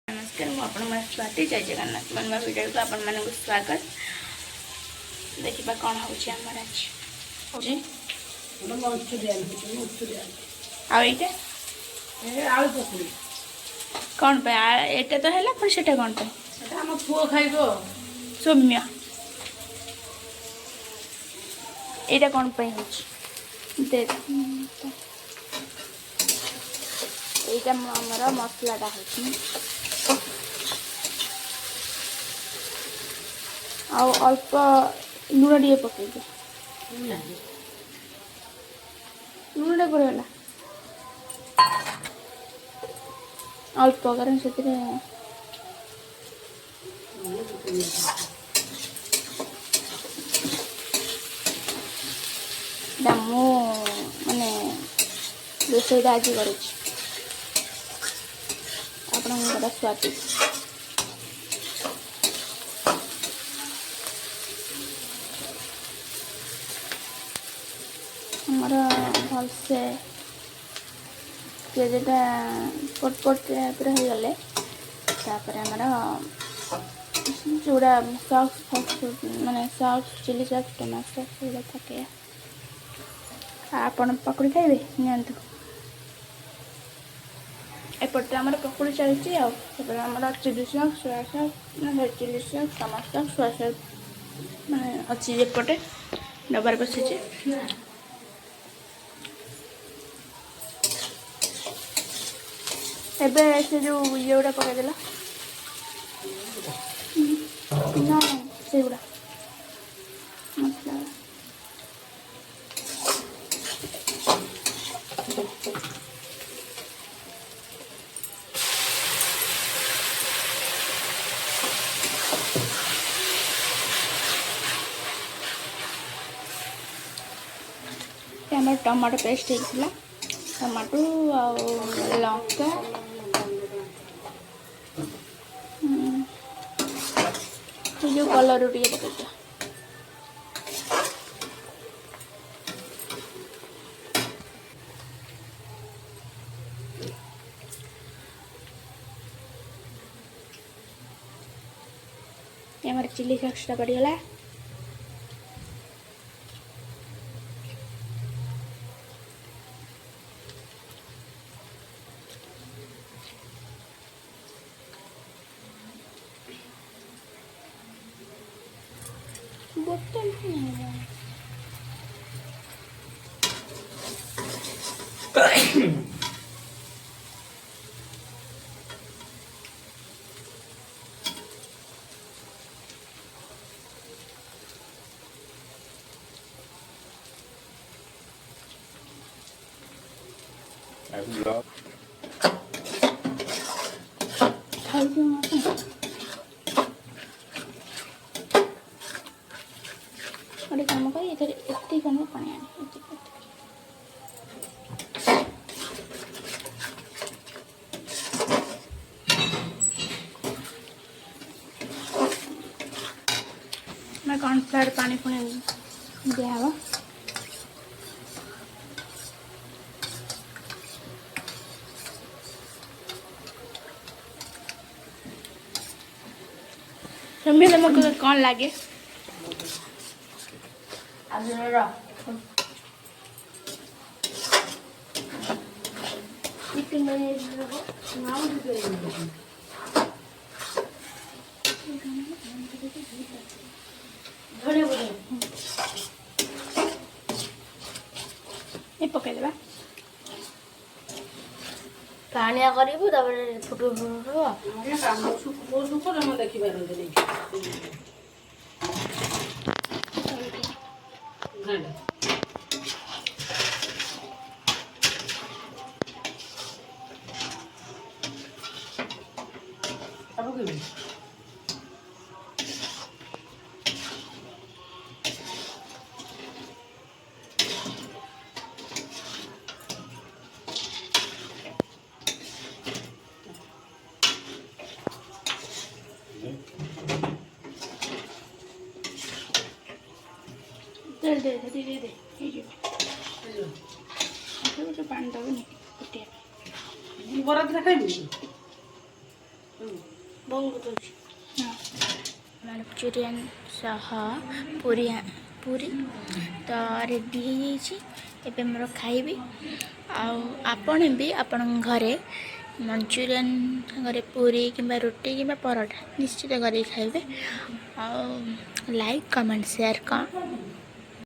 नमस्कार मुझे स्वाति जय जगन्नाथ मनवा वीडियो को आपण मान स्वागत। देखा कौन होमर आज कौन पे एटा तो है पर सेटा कौन पे पुओ खाइब सौम्य एटा कौन पे এইটা আমার মশলাটা হচ্ছে ଆଉ ଅଳ୍ପ ଲୁଣ ଟିକେ ପକେଇବି। ଲୁଣଟା ପଡ଼ିଗଲା ଅଳ୍ପ କାରଣ ସେଥିରେ ମୁଁ ମାନେ ରୋଷେଇଟା ଆଜି କରୁଛି ଆପଣଙ୍କର ସ୍ୱାତି। ଆମର ଭଲସେ ପିଆଜଟା ପଟପଟ ପୁରା ହେଇଗଲେ ତାପରେ ଆମର ଯୋଉଟା ସକ୍ସ ମାନେ ସକ୍ସ ଚିଲି ସକ୍ସ ଟମାଟୋ ସକ୍ସ ଏଗୁଡ଼ା ପକାଇବା। ଆପଣ ପକୁଡ଼ି ଖାଇବେ ନିଅନ୍ତୁ। एपटे आम पकड़ी चलती आम chilli sauce soya sauce chilli sauce tomato sauce soya sauce मैंने अच्छी एपटे डबार बसी एबे से जो ये गुड़ा पकईदेला ना से गुड़ा मसला आम टमाटो पेस्ट होता टमाटो लंका जो कलर टे पकड़ हमारे चिली सॉसटा पड़गला। बोतल और काम कर इधर इतनी कम पानी आने मैं कॉर्नफ्लावर पानी पुणी दिया तुमको कौन लगे ये पकईदेवा पानिया करू फुटू देखी दे पानी दबनी बरा खाइबी ବଙ୍ଗ ଦଉଛି ମଞ୍ଚୁରିଆନ୍ ସହ ପୁରୀ ପୁରୀ ତ ରେଡ଼ି ହେଇଯାଇଛି। ଏବେ ମୋର ଖାଇବି। ଆଉ ଆପଣ ବି ଆପଣଙ୍କ ଘରେ ମଞ୍ଚୁରିଆନ୍ ସାଙ୍ଗରେ ପୁରୀ କିମ୍ବା ରୁଟି କିମ୍ବା ପରଟା ନିଶ୍ଚିତ କରିକି ଖାଇବେ। ଆଉ ଲାଇକ୍ କମେଣ୍ଟ ସେୟାର